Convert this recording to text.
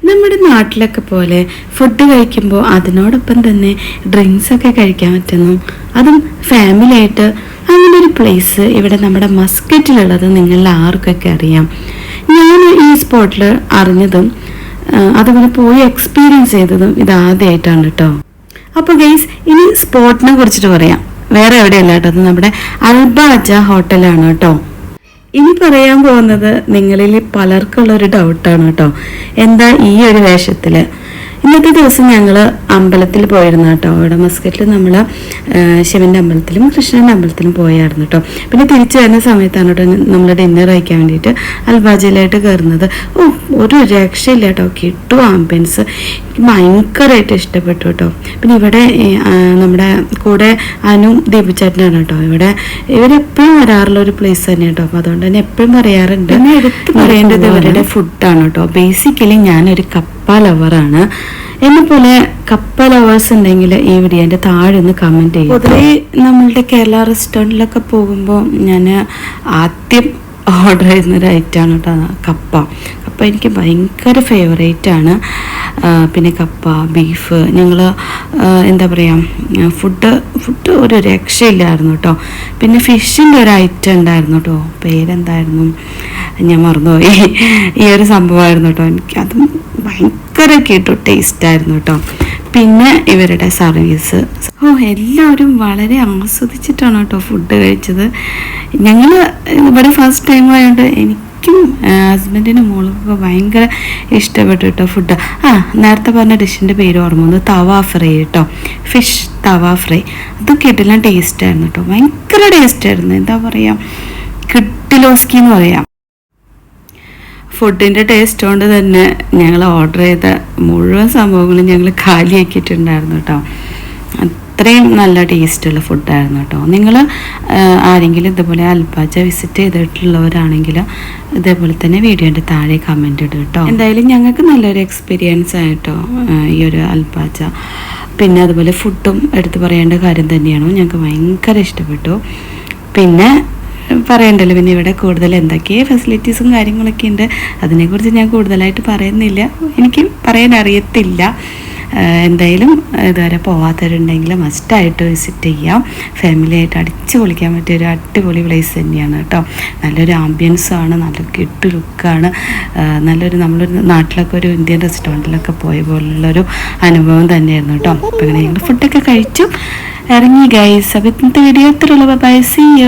നമ്മുടെ നാട്ടിലൊക്കെ പോലെ ഫുഡ് കഴിക്കുമ്പോൾ അതിനോടൊപ്പം തന്നെ ഡ്രിങ്ക്സ് ഒക്കെ കഴിക്കാൻ പറ്റുന്നു, അതും ഫാമിലി ആയിട്ട്. അങ്ങനെ ഒരു പ്ലേസ് ഇവിടെ നമ്മുടെ മസ്കറ്റിലുള്ളത് നിങ്ങളിൽ ആർക്കൊക്കെ അറിയാം. ഞാൻ ഈ സ്പോട്ടിൽ അറിഞ്ഞതും അതുപോലെ പോയി എക്സ്പീരിയൻസ് ചെയ്തതും ഇതാദ്യമായിട്ടാണ് കേട്ടോ. അപ്പോൾ ഗൈസ്, ഇനി സ്പോട്ടിനെ കുറിച്ചിട്ട് പറയാം. വേറെ എവിടെയല്ല കേട്ടോ, അത് നമ്മുടെ അൽബാജ ഹോട്ടലാണ് കേട്ടോ. ഇനി പറയാൻ പോകുന്നത് നിങ്ങളിൽ പലർക്കുള്ള ഒരു ഡൗട്ടാണ് കേട്ടോ. എന്താ ഈ ഒരു വേഷത്തില്? ഇന്നത്തെ ദിവസം ഞങ്ങൾ അമ്പലത്തിൽ പോയിരുന്നു കേട്ടോ. ഇവിടെ മസ്കറ്റിൽ നമ്മൾ ശിവന്റെ അമ്പലത്തിലും കൃഷ്ണന്റെ അമ്പലത്തിലും പോയായിരുന്നു കേട്ടോ. പിന്നെ തിരിച്ചു വരുന്ന സമയത്താണ് കേട്ടോ നമ്മൾ ഡിന്നർ കഴിക്കാൻ വേണ്ടിയിട്ട് അൽബാജയിലായിട്ട് കയറുന്നത്. ഒരു രക്ഷയില്ല കേട്ടോ, കിട്ടും ആംബിയൻസ്. എനിക്ക് ഭയങ്കരമായിട്ട് ഇഷ്ടപ്പെട്ടു കേട്ടോ. പിന്നെ ഇവിടെ നമ്മുടെ കൂടെ അനു ദീപിച്ചേട്ടനാണ് കേട്ടോ. ഇവരെപ്പോഴും വരാറുള്ള ഒരു പ്ലേസ് തന്നെ കേട്ടോ. അപ്പോൾ അതുകൊണ്ട് തന്നെ എപ്പോഴും പറയാറുണ്ട്. പിന്നെ എടുത്ത് പറയേണ്ടത് ഇവരുടെ ഫുഡാണ് കേട്ടോ. ബേസിക്കലി ഞാനൊരു കപ്പ ലവറാണ്. എന്നെ പോലെ കപ്പ ലവേഴ്സ് ഉണ്ടെങ്കിൽ ഈ വീഡിയോൻ്റെ താഴെ ഒന്ന് കമൻറ്റ് ചെയ്യും. പൊതുവേ നമ്മളുടെ കേരള റെസ്റ്റോറൻറ്റിലൊക്കെ പോകുമ്പോൾ ഞാൻ ആദ്യം ഓർഡർ ചെയ്യുന്നൊരു ഐറ്റമാണ് കേട്ടോ കപ്പ. കപ്പ എനിക്ക് ഭയങ്കര ഫേവറേറ്റാണ്. പിന്നെ കപ്പ, ബീഫ്, ഞങ്ങൾ എന്താ പറയുക, ഫുഡ് ഒരു രക്ഷയില്ലായിരുന്നു കേട്ടോ. പിന്നെ ഫിഷിൻ്റെ ഒരു ഐറ്റം ഉണ്ടായിരുന്നു കേട്ടോ, പേരെന്തായിരുന്നു ഞാൻ മറന്നുപോയി. ഈ ഒരു സംഭവമായിരുന്നു കേട്ടോ. എനിക്കതും ഭയങ്കര കേട്ടോ ടേസ്റ്റായിരുന്നു കേട്ടോ. പിന്നെ ഇവരുടെ സർവീസ്, എല്ലാവരും വളരെ ആസ്വദിച്ചിട്ടാണ് കേട്ടോ ഫുഡ് കഴിച്ചത്. ഞങ്ങൾ ഇവിടെ ഫസ്റ്റ് ടൈം ആയതുകൊണ്ട് എനിക്കും ഹസ്ബൻഡിനും മോൾക്കൊക്കെ ഭയങ്കര ഇഷ്ടപ്പെട്ടു കേട്ടോ ഫുഡ്. നേരത്തെ പറഞ്ഞ ഡിഷിൻ്റെ പേര് ഓർമ്മ വന്നു, തവ ഫ്രൈ കേട്ടോ. ഫിഷ് തവ ഫ്രൈ, അതൊക്കെ ഇട്ടെല്ലാം ടേസ്റ്റായിരുന്നു കേട്ടോ. ഭയങ്കര ടേസ്റ്റായിരുന്നു. എന്താ പറയുക, കിട്ടിലോസ്കി എന്ന് പറയാം. ഫുഡിൻ്റെ ടേസ്റ്റ് കൊണ്ട് തന്നെ ഞങ്ങൾ ഓർഡർ ചെയ്ത മുഴുവൻ സംഭവങ്ങളും ഞങ്ങൾ കാലിയാക്കിയിട്ടുണ്ടായിരുന്നു കേട്ടോ. അത്രയും നല്ല ടേസ്റ്റുള്ള ഫുഡായിരുന്നു കേട്ടോ. നിങ്ങൾ ആരെങ്കിലും ഇതുപോലെ അൽബാജ വിസിറ്റ് ചെയ്തിട്ടുള്ളവരാണെങ്കിൽ ഇതേപോലെ തന്നെ വീഡിയോൻ്റെ താഴെ കമൻറ്റ് ഇടും കേട്ടോ. എന്തായാലും ഞങ്ങൾക്ക് നല്ലൊരു എക്സ്പീരിയൻസ് ആയിട്ടോ ഈ ഒരു അൽബാജ. പിന്നെ അതുപോലെ ഫുഡും എടുത്ത് പറയേണ്ട കാര്യം തന്നെയാണ്, ഞങ്ങൾക്ക് ഭയങ്കര ഇഷ്ടപ്പെട്ടു. പിന്നെ പറയണ്ടല്ലോ, പിന്നെ ഇവിടെ കൂടുതൽ എന്തൊക്കെയോ ഫെസിലിറ്റീസും കാര്യങ്ങളൊക്കെ ഉണ്ട്. അതിനെക്കുറിച്ച് ഞാൻ കൂടുതലായിട്ട് പറയുന്നില്ല, എനിക്ക് പറയാൻ അറിയത്തില്ല. എന്തായാലും ഇതുവരെ പോവാത്തവരുണ്ടെങ്കിൽ മസ്റ്റായിട്ട് വിസിറ്റ് ചെയ്യാം. ഫാമിലിയായിട്ട് അടിച്ചു പൊളിക്കാൻ പറ്റിയ ഒരു അടിപൊളി പ്ലേസ് തന്നെയാണ് കേട്ടോ. നല്ലൊരു ആംബിയൻസാണ്, നല്ല കിട്ടു ലുക്കാണ്. നമ്മളൊരു നാട്ടിലൊക്കെ ഒരു ഇന്ത്യൻ റെസ്റ്റോറൻറ്റിലൊക്കെ പോയ പോലുള്ളൊരു അനുഭവം തന്നെയായിരുന്നു കേട്ടോ. അപ്പോൾ ഇങ്ങനെ ഞങ്ങൾ ഫുഡൊക്കെ കഴിച്ചു ഇറങ്ങി ഗൈസ്. അപ്പോൾ ഇന്നത്തെ വീഡിയോ എത്രയുള്ളൂ. Bye, see U.